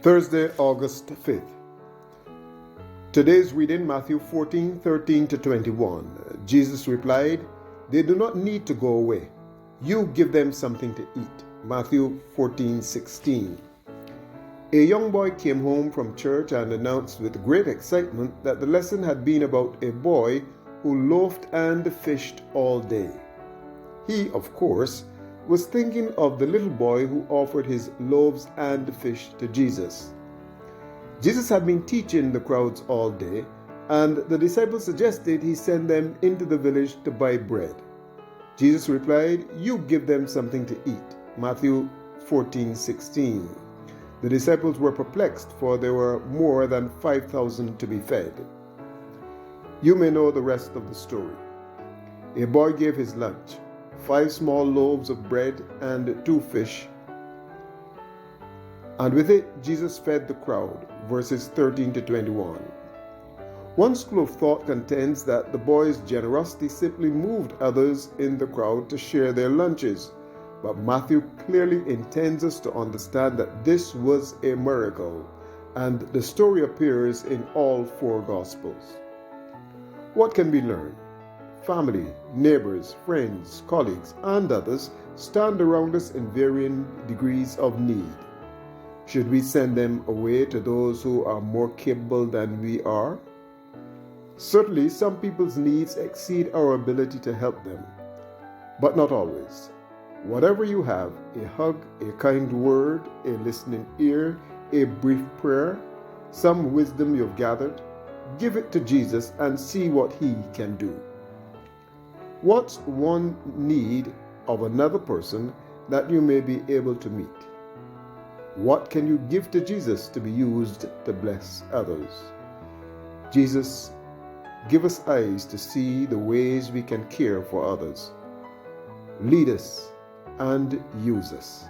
Thursday, August 5th. Today's reading, Matthew 14:13 to 21. Jesus replied, "They do not need to go away. You give them something to eat." Matthew 14:16. A young boy came home from church and announced with great excitement that the lesson had been about a boy who loafed and fished all day. He, of course, was thinking of the little boy who offered his loaves and fish to Jesus. Jesus had been teaching the crowds all day, and the disciples suggested he send them into the village to buy bread. Jesus replied, "You give them something to eat." Matthew 14:16. The disciples were perplexed, for there were more than 5,000 to be fed. You may know the rest of the story. A boy gave his lunch, 5 small loaves of bread and 2 fish. And with it, Jesus fed the crowd, verses 13 to 21. One school of thought contends that the boy's generosity simply moved others in the crowd to share their lunches. But Matthew clearly intends us to understand that this was a miracle, and the story appears in all 4 Gospels. What can we learn? Family, neighbors, friends, colleagues, and others stand around us in varying degrees of need. Should we send them away to those who are more capable than we are? Certainly, some people's needs exceed our ability to help them, but not always. Whatever you have, a hug, a kind word, a listening ear, a brief prayer, some wisdom you've gathered, give it to Jesus and see what He can do. What's one need of another person that you may be able to meet? What can you give to Jesus to be used to bless others? Jesus, give us eyes to see the ways we can care for others. Lead us and use us.